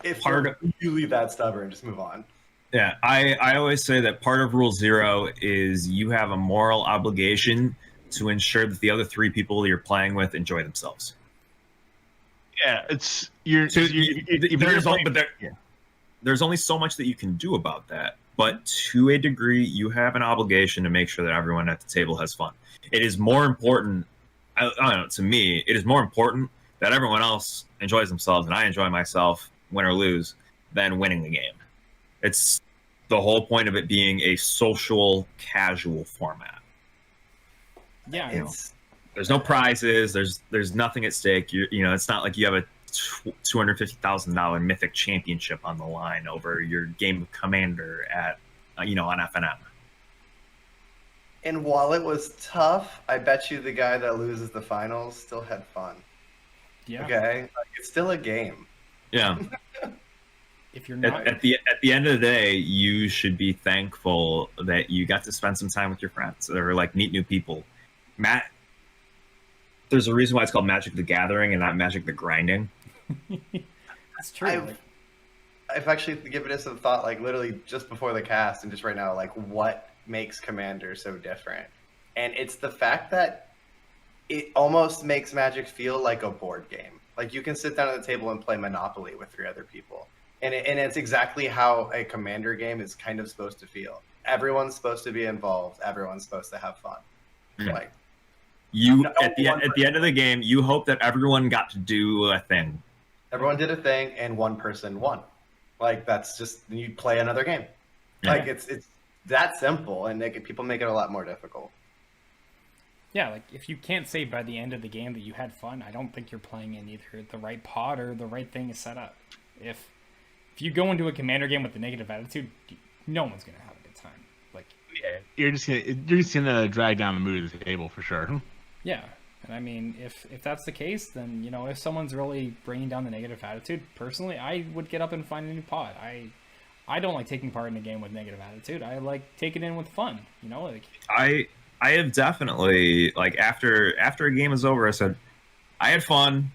if Part you're really that stubborn, just move on. Yeah, I always say that part of Rule Zero is you have a moral obligation to ensure that the other 3 people you're playing with enjoy themselves. Yeah, it's There's only so much that you can do about that, but to a degree, you have an obligation to make sure that everyone at the table has fun. It is more important, I don't know, to me, it is more important that everyone else enjoys themselves and I enjoy myself, win or lose, than winning the game. It's the whole point of it being a social, casual format. Yeah, There's no prizes. There's nothing at stake. It's not like you have a $250,000 mythic championship on the line over your game of Commander at on FNM. And while it was tough, I bet you the guy that loses the finals still had fun. yeah. Okay, like, it's still a game. Yeah. If you're not, At the end of the day, you should be thankful that you got to spend some time with your friends or like meet new people. Matt, there's a reason why it's called Magic the Gathering and not Magic the Grinding. it's true. I've actually given it some thought, like literally just before the cast and just right now, like what makes Commander so different. And it's the fact that it almost makes Magic feel like a board game. Like you can sit down at the table and play Monopoly with 3 other people. And it's exactly how a Commander game is kind of supposed to feel. Everyone's supposed to be involved. Everyone's supposed to have fun. Yeah. Like At the end of the game, you hope that everyone got to do a thing. everyone did a thing and one person won. Like that's just you play another game. Yeah. Like it's that simple, and people make it a lot more difficult. Yeah, like if you can't say by the end of the game that you had fun, I don't think you're playing in either the right pod or the right thing is set up. If you go into a Commander game with a negative attitude, no one's gonna have a good time. Like, yeah, you're just gonna drag down the mood of the table for sure. yeah, and I mean, if that's the case, then if someone's really bringing down the negative attitude, personally, I would get up and find a new pod. I don't like taking part in a game with negative attitude. I like taking it in with fun. Like I have definitely, like, after a game is over, I said I had fun,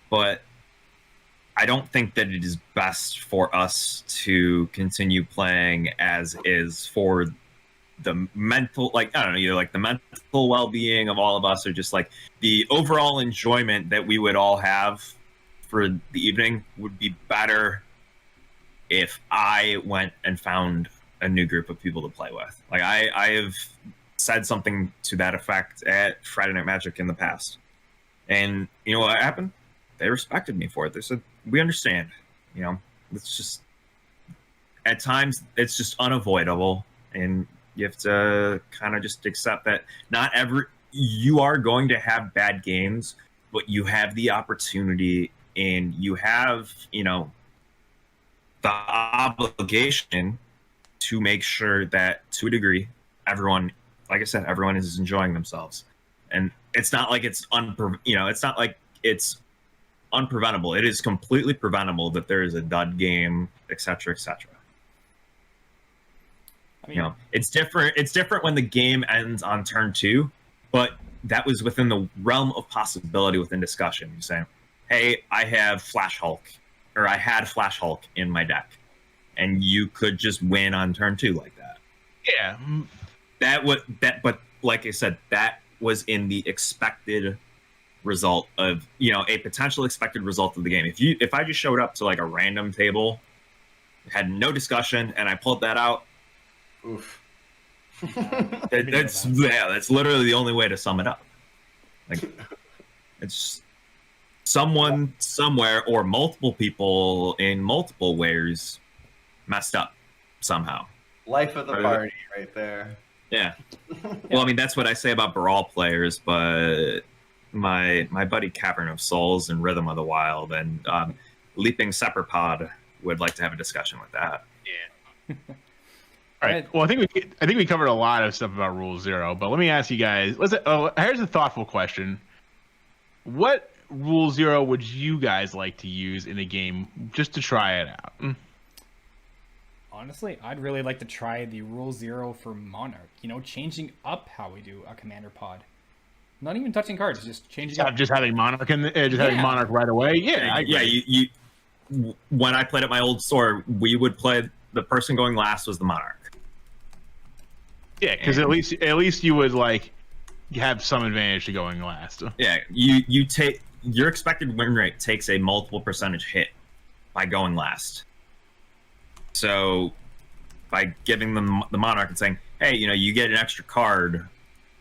but I don't think that it is best for us to continue playing as is for the mental, like, I don't know, like the mental well-being of all of us, or just like the overall enjoyment that we would all have for the evening would be better if I went and found a new group of people to play with. Like I have said something to that effect at Friday Night Magic in the past, and you know what happened? They respected me for it. They said, "We understand. You know, it's just at times it's just unavoidable, and you have to kind of just accept that you are going to have bad games, but you have the opportunity and you have, you know, the obligation to make sure that to a degree, everyone, like I said, everyone is enjoying themselves. And it's not like it's it's not like it's unpreventable. It is completely preventable that there is a dud game, etc., etc. I mean, you know, it's different. It's different when the game ends on turn 2, but that was within the realm of possibility within discussion. You say, "Hey, I have Flash Hulk, or I had Flash Hulk in my deck," and you could just win on turn 2 like that. Yeah, but like I said, that was in the expected result of, you know, a potential expected result of the game. If I just showed up to like a random table, had no discussion, and I pulled that out, oof. That's literally the only way to sum it up. Like, it's someone somewhere or multiple people in multiple ways messed up somehow. Life of the party right there. Yeah. Well, I mean, that's what I say about Brawl players, but my buddy Cavern of Souls and Rhythm of the Wild and Leaping Sepperpod would like to have a discussion with that. Yeah. All right. Well, I think we covered a lot of stuff about Rule 0, but let me ask you guys. Here's a thoughtful question. What Rule 0 would you guys like to use in a game just to try it out? Honestly, I'd really like to try the Rule 0 for Monarch. You know, changing up how we do a Commander pod. Not even touching cards, just changing up. Just having Monarch having Monarch right away. Yeah, you. When I played at my old store, we would play. The person going last was the Monarch. Yeah, because at least you would like have some advantage to going last. Yeah, you take your expected win rate takes a multiple percentage hit by going last. So by giving them the Monarch and saying, "Hey, you know, you get an extra card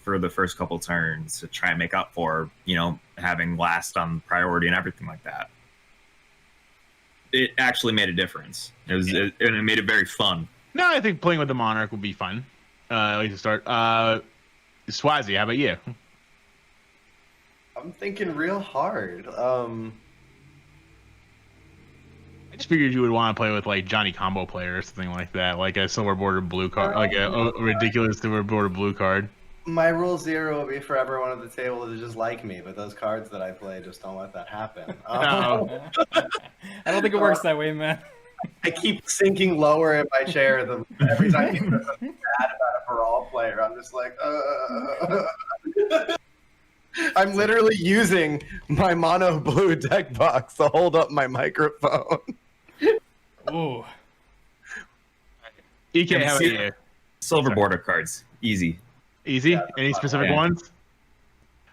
for the first couple turns to try and make up for, you know, having last on priority and everything like that," it actually made a difference. And it made it very fun. No, I think playing with the Monarch would be fun. At least to start. Swazi, how about you? I'm thinking real hard. I just figured you would want to play with like Johnny Combo player or something like that, like a silver bordered blue card, like a ridiculous silver bordered blue card. My Rule 0 will be for everyone at the table to just like me, but those cards that I play just don't let that happen. No. I don't think it works that way, man. I keep sinking lower in my chair every time you say something bad about a Brawl player. I'm just like, I'm literally using my mono blue deck box to hold up my microphone. Ooh. EK, how about you? Silver border cards, easy. Easy? Yeah, any specific ones?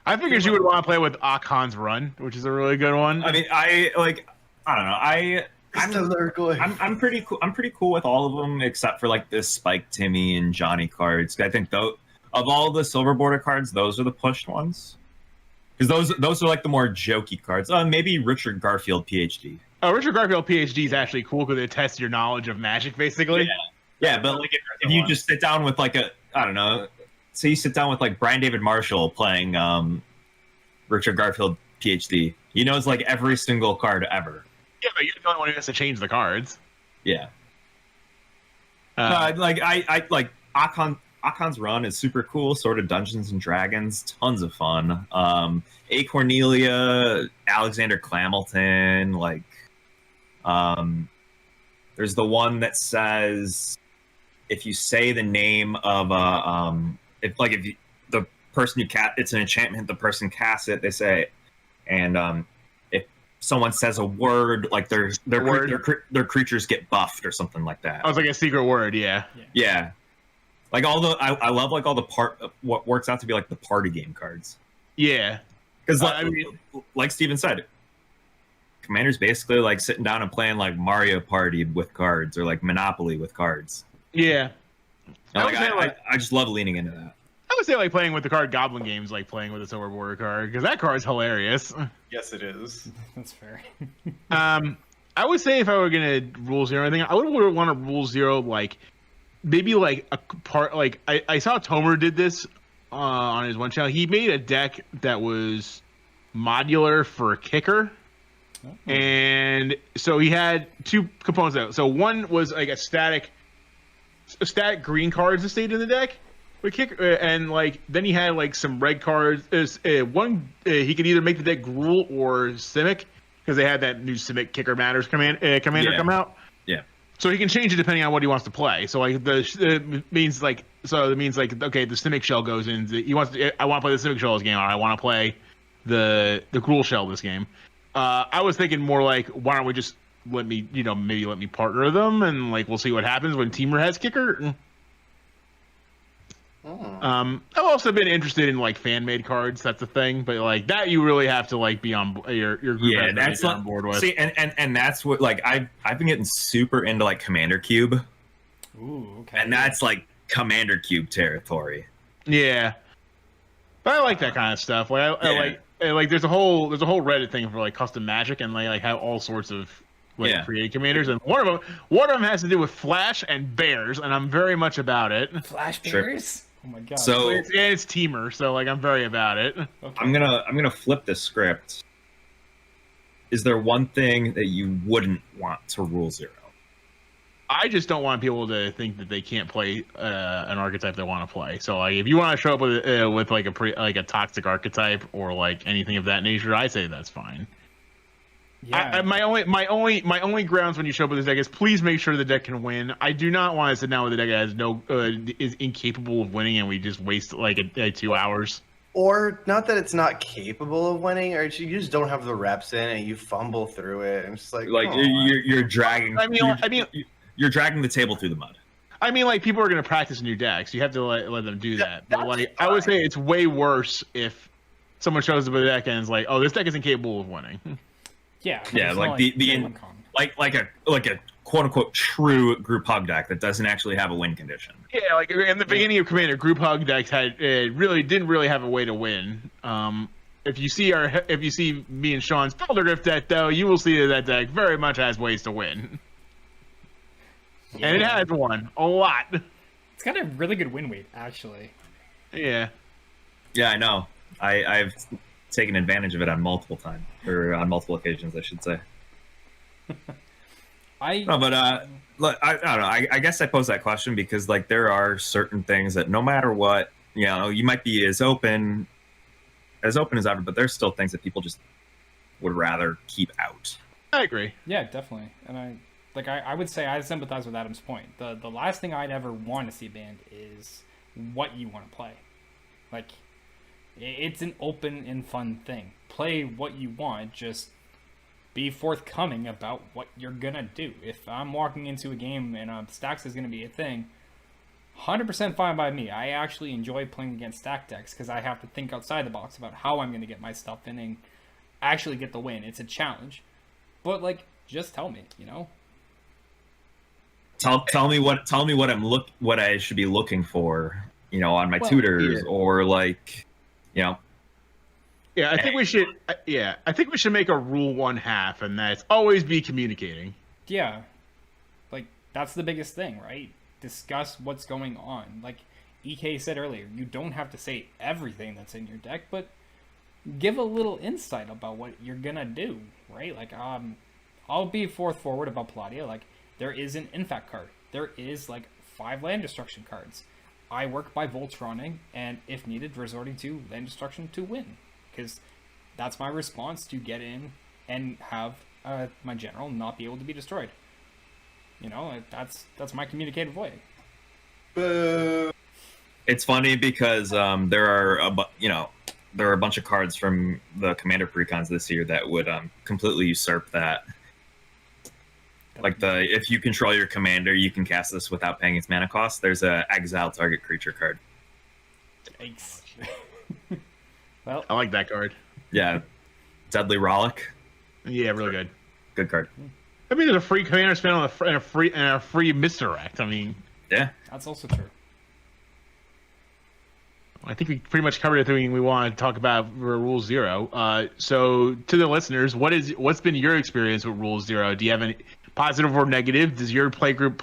I figured you would want to play with Akhan's Run, which is a really good one. I mean, I don't know. I'm pretty cool. I'm pretty cool with all of them except for like the Spike Timmy and Johnny cards. I think though of all the silver border cards, those are the pushed ones because those are like the more jokey cards. Maybe Richard Garfield PhD. Oh, Richard Garfield PhD is actually cool because it tests your knowledge of Magic, basically. Yeah, but like if you just sit down with like I don't know, say you sit down with like Brian David Marshall playing Richard Garfield PhD, he knows like every single card ever. Yeah, but you're the only one who has to change the cards. Yeah. I like Akhan's Run is super cool. Sort of Dungeons and Dragons, tons of fun. A. Cornelia, Alexander Clamilton, like there's the one that says if you say the name of the person you cast, it's an enchantment, the person casts it, they say, and someone says a word like their creatures get buffed or something like that. Oh, it's like a secret word, yeah. Like I love like all the what works out to be like the party game cards. Yeah, because like Steven said, Commander's basically like sitting down and playing like Mario Party with cards or like Monopoly with cards. Yeah. I just love leaning into that. I would say like playing with the card Goblin Games, like playing with a Silver Border card, because that card's hilarious. Yes, it is. That's fair. I would say if I were gonna rule zero anything, I would want to rule zero like maybe like a part like I saw Tomer did this on his one channel. He made a deck that was modular for a kicker. And so he had two components out. So one was like a static green cards that stayed in the deck with kicker, and like then he had like some red cards. One he could either make the deck Gruul or Simic because they had that new Simic Kicker Matters commander come out. Yeah. So he can change it depending on what he wants to play. So like it means like okay, the Simic shell goes in. I want to play the Simic shell this game, or I want to play the Gruul shell this game. I was thinking more like, why don't we just maybe let me partner them, and like we'll see what happens when Teamer has kicker. I've also been interested in like fan made cards. That's a thing, but like that you really have to like be on your group. Yeah, that's on board with. See, and that's what like I've been getting super into like Commander Cube. Ooh, okay. And that's like Commander Cube territory. Yeah, but I like that kind of stuff. Like I like there's a whole Reddit thing for like custom Magic, and like have all sorts of created commanders, and one of them has to do with Flash and Bears, and I'm very much about it. Flash Bears. Oh my god. So it's Teamer, so like I'm very about it. Okay. I'm gonna flip the script. Is there one thing that you wouldn't want to rule zero? I just don't want people to think that they can't play an archetype they want to play. So like, if you want to show up with like a toxic archetype or like anything of that nature, I say that's fine. Yeah. My only grounds when you show up with this deck is please make sure the deck can win. I do not want to sit down with a deck that is incapable of winning and we just waste like 2 hours. Or not that it's not capable of winning, or you just don't have the reps in and you fumble through it. And it's just like you're dragging. You're dragging the table through the mud. I mean, like people are going to practice new decks. You have to let them do that. But like, I would say it's way worse if someone shows up with a deck and is like, "Oh, this deck isn't capable of winning." Yeah, like a quote unquote true group hug deck that doesn't actually have a win condition. Yeah, like in the beginning of Commander, group hug decks didn't really have a way to win. If you see me and Sean's Feldergrift deck, though, you will see that deck very much has ways to win. Yeah. And it has won a lot. It's got a really good win weight, actually. Yeah. Yeah, I know. I've taken advantage of it on multiple occasions, I should say. I don't know. I guess I pose that question because like there are certain things that no matter what, you might be as open as ever, but there's still things that people just would rather keep out. I agree. Yeah, definitely. And I would say I sympathize with Adam's point. The last thing I'd ever want to see banned is what you want to play. Like, it's an open and fun thing. Play what you want, just be forthcoming about what you're gonna do. If I'm walking into a game and stacks is gonna be a thing, 100% fine by me. I actually enjoy playing against stack decks because I have to think outside the box about how I'm gonna get my stuff in and actually get the win. It's a challenge. But like, just tell me, Tell me what I should be looking for, on my tutors or like, Yeah, I think we should. I think we should make a rule 1/2, and that's always be communicating. Yeah, like that's the biggest thing, right? Discuss what's going on. Like EK said earlier, you don't have to say everything that's in your deck, but give a little insight about what you're gonna do, right? Like, I'll be forward about Palladia. Like, there is an Infect card. There is like 5 land destruction cards. I work by Voltroning, and if needed, resorting to land destruction to win. Because that's my response to get in and have my general not be able to be destroyed. That's my communicative way. It's funny because there are a bunch of cards from the Commander precons this year that would completely usurp that. Like if you control your commander, you can cast this without paying its mana cost. There's a exile target creature card. Thanks. Well, I like that card. Yeah, Deadly Rollick. Yeah, really good. Good card. I mean, there's a free commander spin on a free misdirect. I mean, Yeah. That's also true. I think we pretty much covered everything we want to talk about for Rule Zero. So to the listeners, what's been your experience with Rule Zero? Do you have any positive or negative? Does your playgroup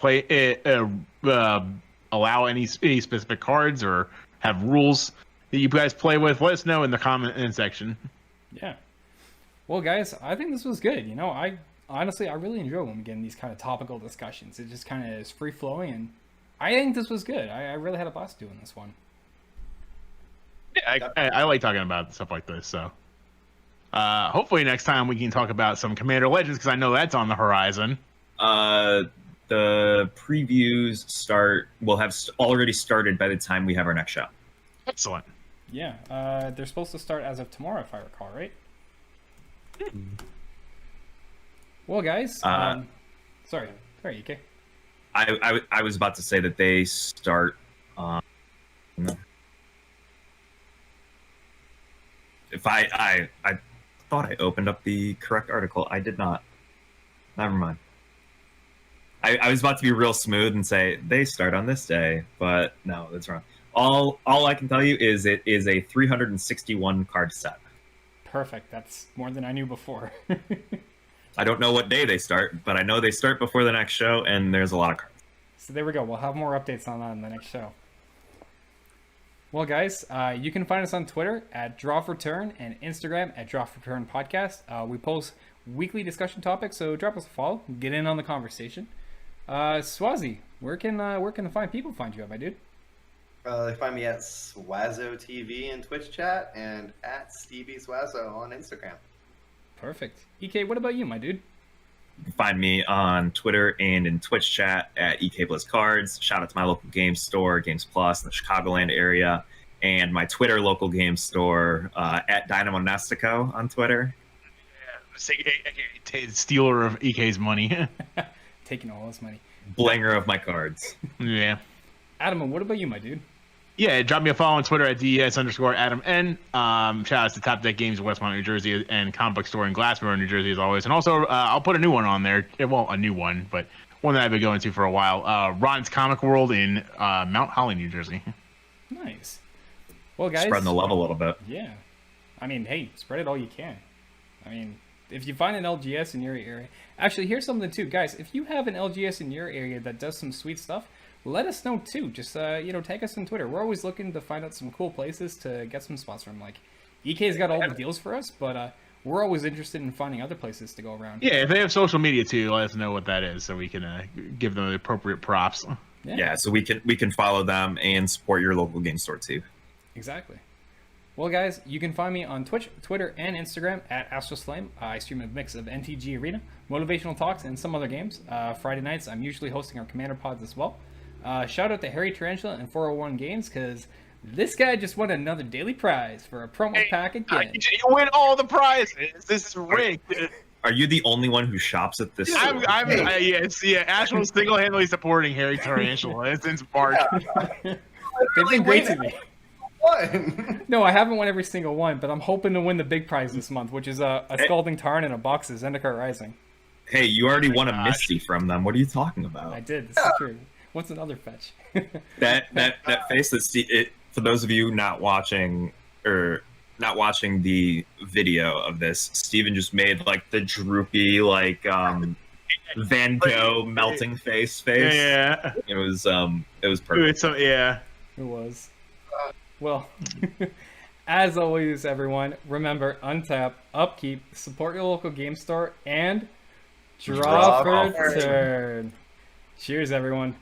allow any specific cards or have rules that you guys play with? Let us know in the comment section. Yeah. Well, guys, I think this was good. You know, I honestly really enjoy when we get in these kind of topical discussions. It just kind of is free flowing, and I think this was good. I really had a blast doing this one. Yeah, I like talking about stuff like this. So hopefully next time we can talk about some Commander Legends, because I know that's on the horizon. The previews will have already started by the time we have our next show. Excellent. Yeah, they're supposed to start as of tomorrow, if I recall, right? Well, guys, sorry, EK. I was about to say that they start. If I thought I opened up the correct article, I did not. Never mind. I was about to be real smooth and say they start on this day, but no, that's wrong. All I can tell you is it is a 361 card set. Perfect. That's more than I knew before. I don't know what day they start, but I know they start before the next show, and there's a lot of cards. So there we go. We'll have more updates on that in the next show. Well, guys, you can find us on Twitter at DrawForTurn and Instagram at DrawForTurn Podcast. We post weekly discussion topics, so drop us a follow, get in on the conversation. Swazi, where can the fine people find you at, my dude? They find me at Swazzo TV in Twitch chat and at Stevie Swazzo on Instagram. Perfect. EK, what about you, my dude? You can find me on Twitter and in Twitch chat at EK Blizz Cards. Shout out to my local game store, Games Plus, in the Chicagoland area, and my Twitter local game store at Dynamo Nestico on Twitter. Yeah, stealer of EK's money. Taking all his money. Blanger of my cards. Yeah. Adam, what about you, my dude? Yeah, drop me a follow on Twitter at DES_AdamN. Shout outs to Top Deck Games in Westmont, New Jersey, and Comic Book Store in Glassboro, New Jersey, as always. And also, I'll put a new one on there. Well, a new one, but one that I've been going to for a while. Ron's Comic World in Mount Holly, New Jersey. Nice. Well, guys. Spreading the love a little bit. Yeah. I mean, hey, spread it all you can. I mean, if you find an LGS in your area. Actually, here's something, too. Guys, if you have an LGS in your area that does some sweet stuff, let us know too. Just tag us on Twitter. We're always looking to find out some cool places to get some spots from. Like EK's got all the deals for us, but we're always interested in finding other places to go around. Yeah, if they have social media too, let us know what that is so we can give them the appropriate props. Yeah, so we can follow them and support your local game store too. Exactly. Well, guys, you can find me on Twitch, Twitter, and Instagram at AstroSlime. I stream a mix of MTG Arena, motivational talks, and some other games. Friday nights, I'm usually hosting our Commander Pods as well. Shout out to Harry Tarantula and 401 Games, because this guy just won another daily prize for a promo pack again. You win all the prizes. This is rigged. Are you the only one who shops at this store? Ash was single-handedly supporting Harry Tarantula since March. They've been great to me. One. No, I haven't won every single one, but I'm hoping to win the big prize this month, which is a Scalding Tarn and a box of Zendikar Rising. Hey, you already won a Misty from them. What are you talking about? I did. This is true. What's another fetch? that face that for those of you not watching the video of this, Steven just made like the droopy Van Gogh melting face. Yeah. It was perfect. It was. Well, as always, everyone, remember, untap, upkeep, support your local game store, and draw for turn. Cheers, everyone.